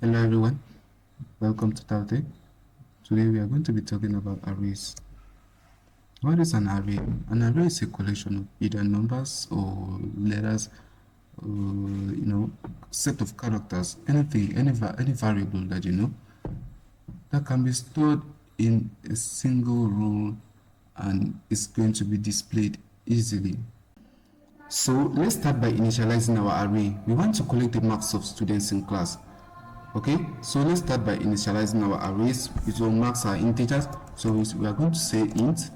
Hello everyone, welcome to Taute. Today we are going to be talking about arrays. What is an array? An array is a collection of either numbers or letters, set of characters, anything, any variable that that can be stored in a single rule and is going to be displayed easily. So let's start by initializing our array. We want to collect the marks of students in class. Okay, so let's start by initializing our arrays. Which all marks are integers, so we are going to say int.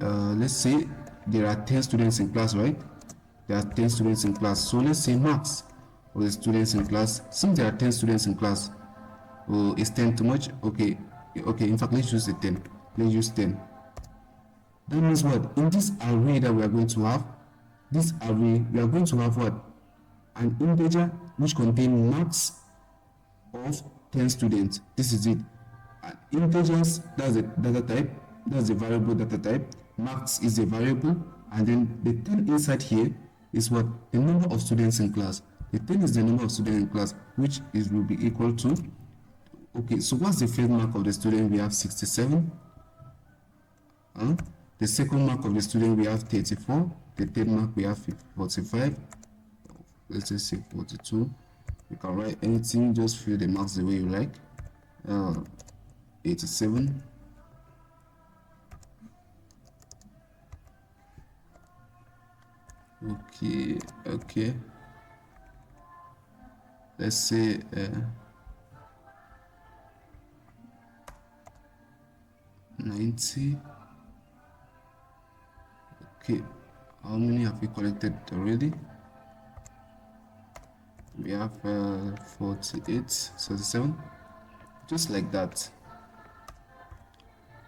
Let's say there are 10 students in class, right? There are 10 students in class, so let's say marks of the students in class. Since there are 10 students in class, is 10 too much? Okay, in fact, let's use the 10. Let's use 10. That means what? In this array that we are going to have, we are going to have what? An integer which contains marks of 10 students. This is it. Integers, that's the data type, that's the variable data type. Marks is a variable, and then the 10 inside here is what? The number of students in class. The 10 is the number of students in class, which will be equal to, okay, so what's the first mark of the student? We have 67. The second mark of the student, we have 34. The third mark, we have 45. Let's just say 42. You can write anything, just fill the marks the way you like. 87. Okay. Let's say 90. Okay, how many have we collected already? We have 48, 37, just like that.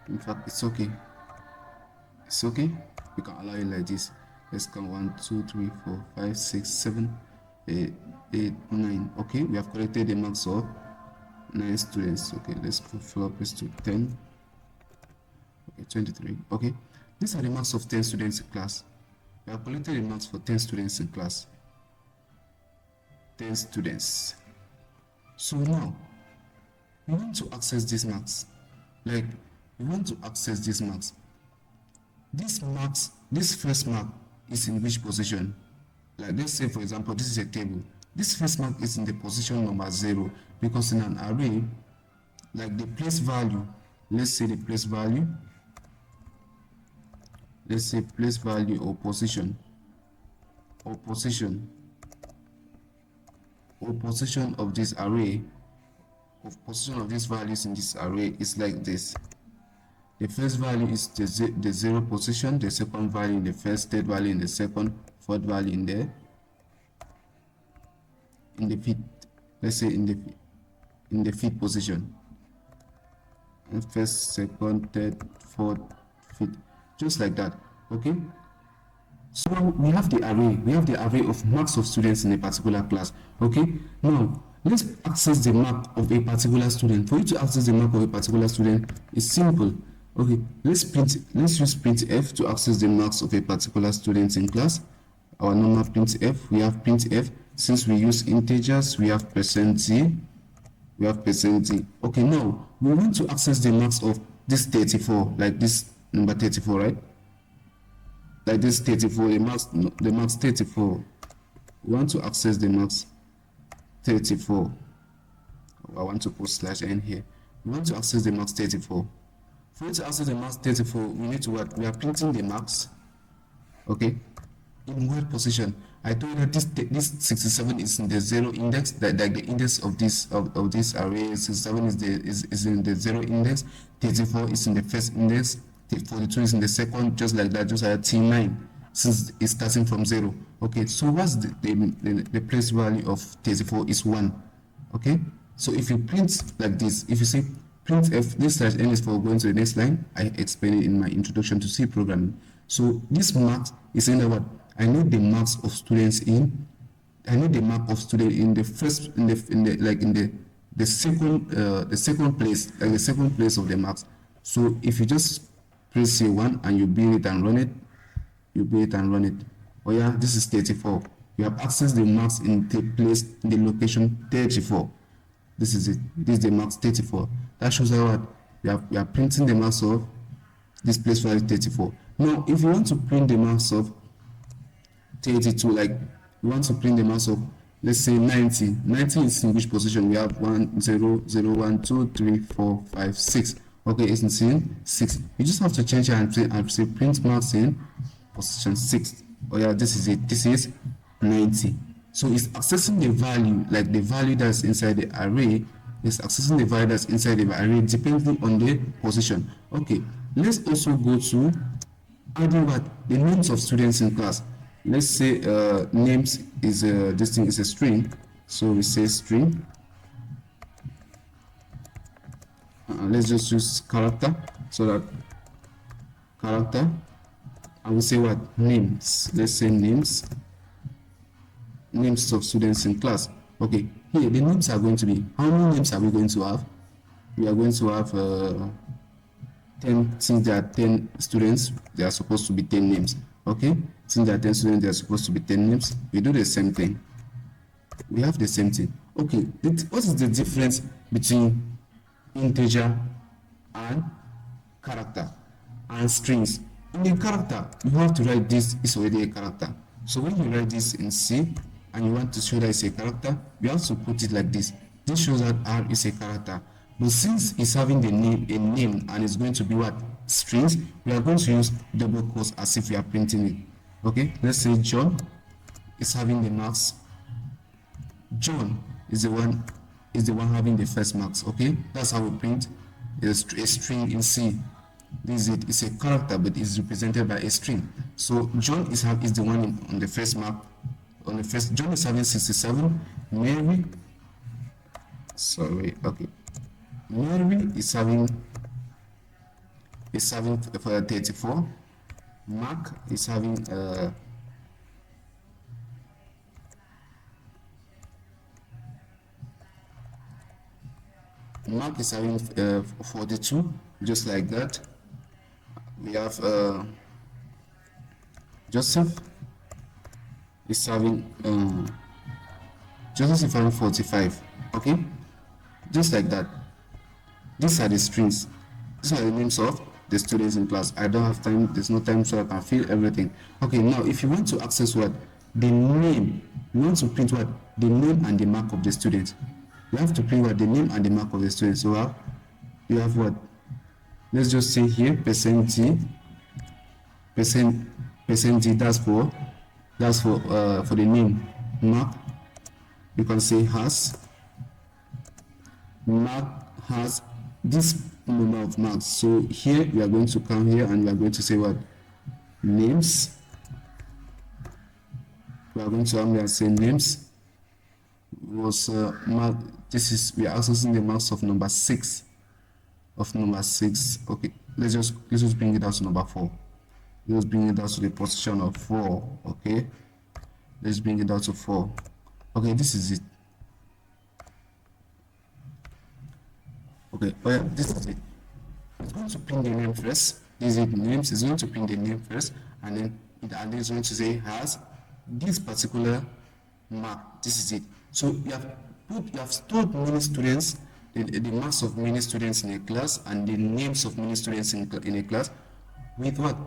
In fact, it's okay. We can allow it like this. Let's count 1, 2, 3, 4, 5, 6, 7, 8, 9. Okay, we have collected the marks of 9 students. Okay, let's fill up this to 10. Okay, 23. Okay, these are the marks of 10 students in class. We have collected the marks for 10 students in class. 10 students. So now we want to access these marks. This first mark is in which position? Like, let's say for example, this is a table. This first mark is in the position number 0, because in an array, like the place value, let's say place value or position of this array, position of these values in this array is like this. The first value is the 0 position, the second value in the first, third value in the second, fourth value in the fifth, let's say in the fifth position, and first, second, third, fourth, fifth, just like that. Okay, so we have the array of marks of students in a particular class. Okay, now let's access the mark of a particular student. For you to access the mark of a particular student is simple. Okay, let's use printf to access the marks of a particular student in class. Our normal printf, we have printf. Since we use integers, we have %z. Okay, now we want to access the marks of this 34, like this number 34, right? Like this 34, the marks 34. We want to access the marks 34. I want to put /n here. We want to access the marks 34. For you to access the marks 34, we need to what? We are printing the marks. Okay, in what position? I told you that this 67 is in the 0 index. That the index of this array, 67 is in the 0 index. 34 is in the first index. 42 is in the second, just like that, just like T9, since it's starting from 0. Okay, so what's the place value of 34 is 1. Okay, so if you print like this, if you say printf, this /n is for going to the next line. I explained it in my introduction to C programming. So this marks is saying that what? I need the marks of students in. I need the mark of student in the first, the second place, like the second place of the marks. So if you just press C1 and you build it and run it, Oh yeah, this is 34. We have accessed the marks in the place in the location 34. This is it. This is the marks 34. That shows that what we are printing the marks of this place value 34. Now, if you want to print the marks of 32, like you want to print the marks of, let's say 90. 90 is in which position? We have 1 0 0 1 2 3 4 5 6. Okay, it's in 6. You just have to change it and say print marks in position 6. Oh yeah, this is it. This is 90. So it's accessing the value, like the value that's inside the array. It's accessing the value that's inside the array depending on the position. Okay, let's also go to adding what the names of students in class. Let's say names is this thing is a string, so we say string. Let's just use character, so that character, I will say what names. Let's say names of students in class. Okay, here the names are going to be, how many names are we going to have? We are going to have 10. Since there are 10 students, there are supposed to be 10 names. Okay, since there are 10 students, there are supposed to be 10 names. We do the same thing. We have the same thing. Okay, what is the difference between integer and character and strings? In the character, you have to write this is already a character. So when you write this in C and you want to show that it's a character, you have to put it like this. This shows that R is a character. But since it's having the name, and it's going to be what? Strings, we are going to use double quotes as if we are printing it. Okay, let's say John is having the marks. John is the one having the first marks. Okay, that's how we print a string in C. This is it. It's a character, but it's represented by a string. So John is the one on the first mark. John is having 67. Mary is having 34. Mark is having Mark is having 42, just like that. We have Joseph is having 45. Okay, just like that. These are the strings. These are the names of the students in class. I don't have time, there's no time, so I can fill everything. Okay, now if you want to access what? The name. You want to print what? The name and the mark of the student. You have to print what? The name and the mark of the student. So you have what? Let's just say here %d, %d, that's for the name. Mark, you can say has. Mark has this number of marks. So here we are going to come here and we are going to say what? Names. We are going to come here and say names was mark. This is, we are accessing the marks of number 6. Okay, let's just bring it down to number 4. Let's bring it down to the position of 4. Okay, let's bring it down to 4. Okay, this is it. Okay, well, this is it. It's going to print the name first. This is names. It's going to print the name first, and then it's going to say has this particular mark. This is it. So you have stored many students, the marks of many students in a class, and the names of many students in a class with what?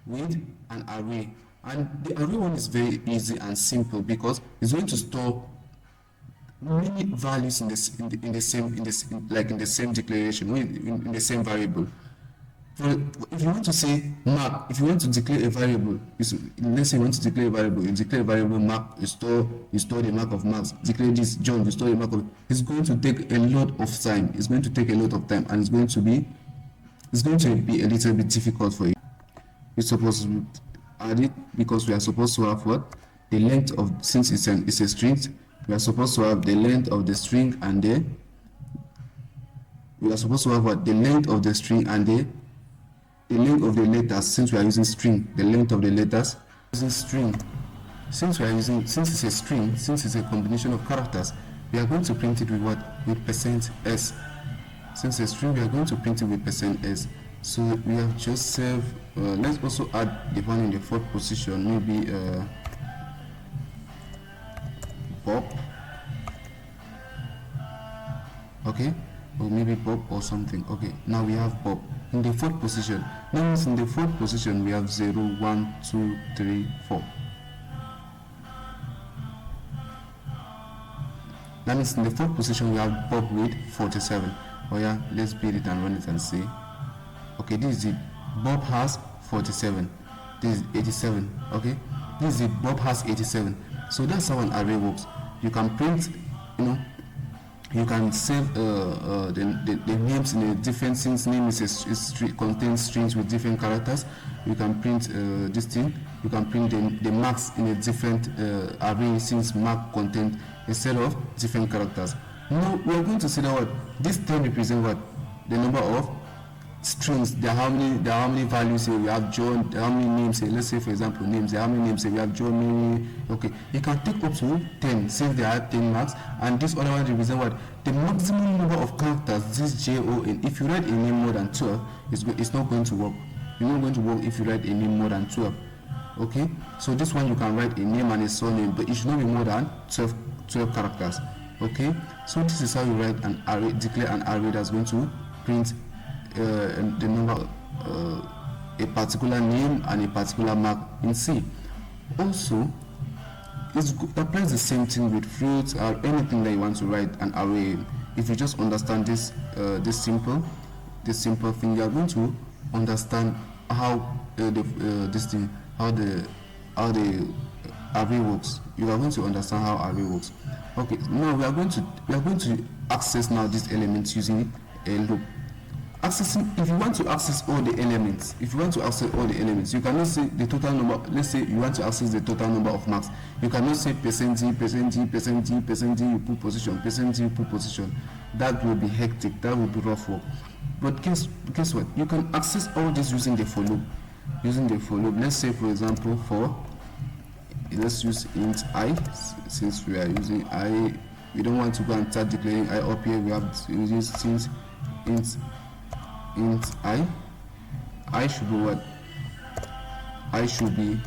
With an array. And the array one is very easy and simple because it's going to store many values in the same declaration, in the same variable. If you want to say mark, if you want to declare a variable, let's say you want to declare a variable, you declare a variable mark, you store the mark of marks. Declare this John, you store the mark of. It's going to take a lot of time. It's going to take a lot of time, and it's going to be a little bit difficult for you. We're supposed to add it because we are supposed to have what? The length of, since it's a string, we are supposed to have the length of the string and we are supposed to have what? The length of the string and the length of the letters. Since we are using string, the length of the letters using string. Since it's a string, since it's a combination of characters, we are going to print it with what? With %s. Since it's a string, we are going to print it with %s. So we have Joseph. Let's also add the one in the 4th position. Maybe Bob, okay, or maybe Bob or something. Okay, now we have Bob in the fourth position. Means in the fourth position we have 0, 1, 2, 3, 4. That means in the fourth position we have Bob with 47. Oh yeah, let's build it and run it and see. Okay, this is it. Bob has 47. This is 87. Okay, this is it. Bob has 87. So that's how an array works. You can print, you can save the names in a different, since name contains strings with different characters. You can print this thing. You can print the marks in a different array, since mark contains a set of different characters. Now we are going to see that what this 10 represents what the number of strings. There are how many values here. We have John. How many names here? Let's say for example names. There are how many names here? We have John, Mary. Okay, you can take up to 10 since there are 10 marks, and this other one represents what the maximum number of characters. This JON. If you write a name more than 12, it's not going to work. You're not going to work if you write a name more than 12. Okay, so this one you can write a name and a surname, but it should not be more than 12 characters. Okay, so this is how you write an array, declare an array that's going to print the number, a particular name and a particular mark in C. Also, it applies the same thing with fruits or anything that you want to write an array in. If you just understand this simple thing, you are going to understand how how the array works. You are going to understand how array works. Okay, now we are going to access now these elements using a loop. Accessing, if you want to access all the elements, you cannot say the total number. Let's say you want to access the total number of marks. You cannot say %d, %d, %d, %d, you put position, %d, you put position. That will be hectic, that will be rough work. But guess what? You can access all this using the for loop. Let's say for example let's use int I, since we are using I. We don't want to go and start declaring I up here. We have to use since int I should be what? I should be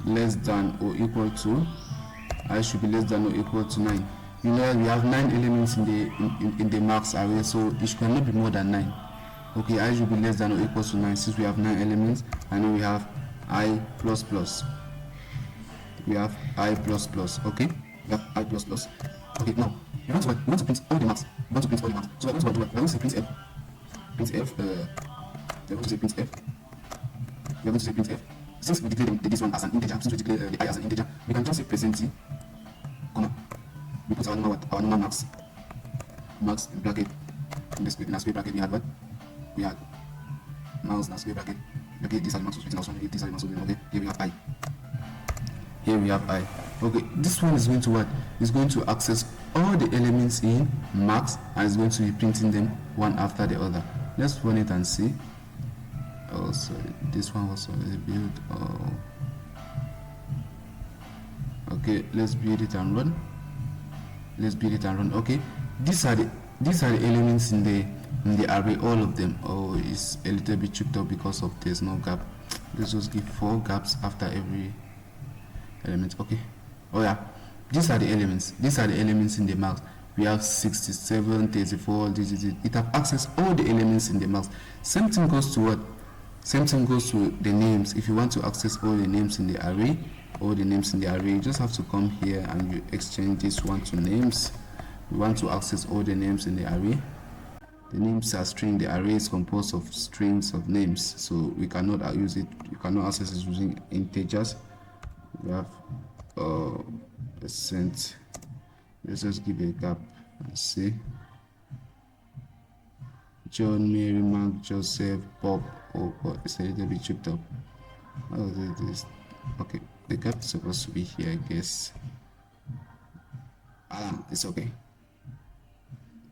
less than or equal to. I should be less than or equal to 9. You know we have 9 elements in the marks array, so it cannot be more than 9. Okay, I should be less than or equal to 9, since we have 9 elements, and then we have I plus plus. We have I plus plus. Okay, we have I plus plus. Okay, now you want to print all the marks. So we're going to say printf. We're going to say printf. Since we declare this one as an integer, since we declare the I as an integer, we can just say %t, comma. We put our number marks in bracket. In a square bracket we had what? We had mouse in a square bracket. Okay, these are the marks written also. These are the marks written. Okay, here we have I. Okay, this one is going to what? It's going to access all the elements in marks and it's going to be printing them one after the other. Let's run it and see. Oh, sorry, this one was already built. Oh. Okay, let's build it and run. Okay, these are the elements in the array, all of them. Oh, it's a little bit choked up because of there's no gap. Let's just give 4 gaps after every element. Okay, oh yeah, these are the elements in the marks. We have 67, 34, this is it. It have accessed all the elements in the marks. Same thing goes to what? Same thing goes to the names. If you want to access all the names in the array, you just have to come here and you exchange this one to names. We want to access all the names in the array. The names are string. The array is composed of strings of names, so we cannot use it. You cannot access it using integers. We have percent. Let's just give a gap and see. John, Mary, Mark, Joseph, Bob. Oh, but it's a little bit choked up. Oh, this. Okay, the gap is supposed to be here, I guess. It's okay.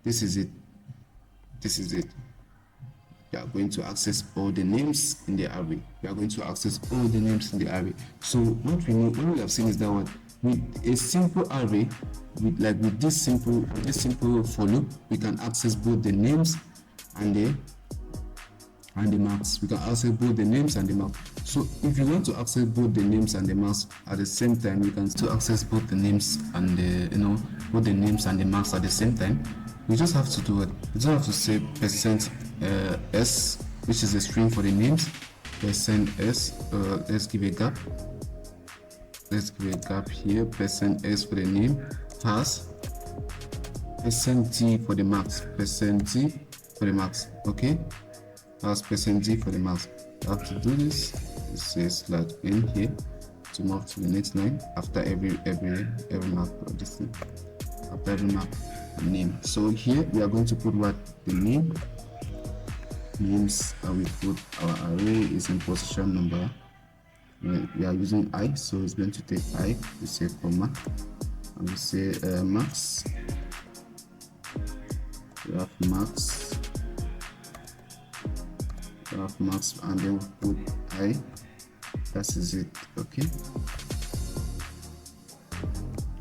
This is it. We are going to access all the names in the array. So what we have seen is that what, with a simple array, with this simple for loop, we can access both the names and the marks. We can access both the names and the marks. So if you want to access both the names and the marks at the same time, you can still access both the names and the both the names and the marks at the same time. You just have to do it. You just have to say %s, which is a string for the names. %s. Let's give a gap. Let's give a gap here. %s for the name has %d for the marks. %d for the marks. Okay. Has %d for the marks. You have to do this. It says /n here to move to the next line after every mark of this thing. After every mark name. So here we are going to put what the names, and we put our array is in position number. We are using I, so it's going to take I. We say comma, and we say max. We have max. We have max, and then we put I. That is it. Okay.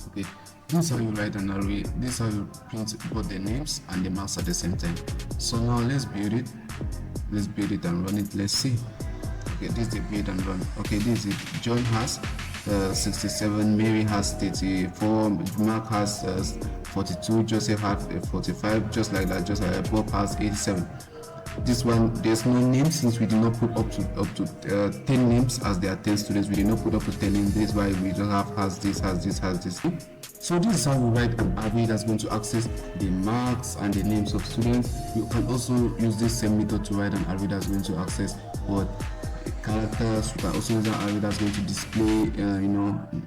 Okay. This is how you write an array. This is how you print both the names and the marks at the same time. So now let's build it. Let's build it and run it. Let's see. Okay, this is the build and run. Okay, this is it. John has 67, Mary has 34, Mark has 42, Joseph has 45, just like that. Just like that. Bob has 87. This one, there's no name since we did not put up to 10 names as there are 10 students. We did not put up to 10 names. This is why we just have has this. So this is how we write an array that's going to access the marks and the names of students. You can also use this same method to write an array that's going to access what characters. You can also use an array that's going to display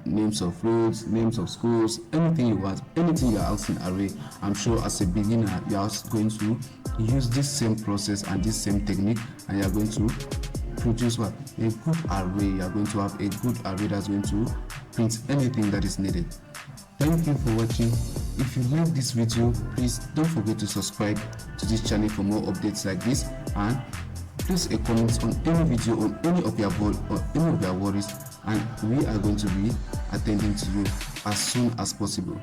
names of roads, names of schools, anything you want, anything you are asking array. I'm sure as a beginner you are going to use this same process and this same technique, and you are going to produce what? A good array. You are going to have a good array that's going to print anything that is needed. Thank you for watching. If you like this video, please don't forget to subscribe to this channel for more updates like this, and place a comment on any video on any of your worries, and we are going to be attending to you as soon as possible.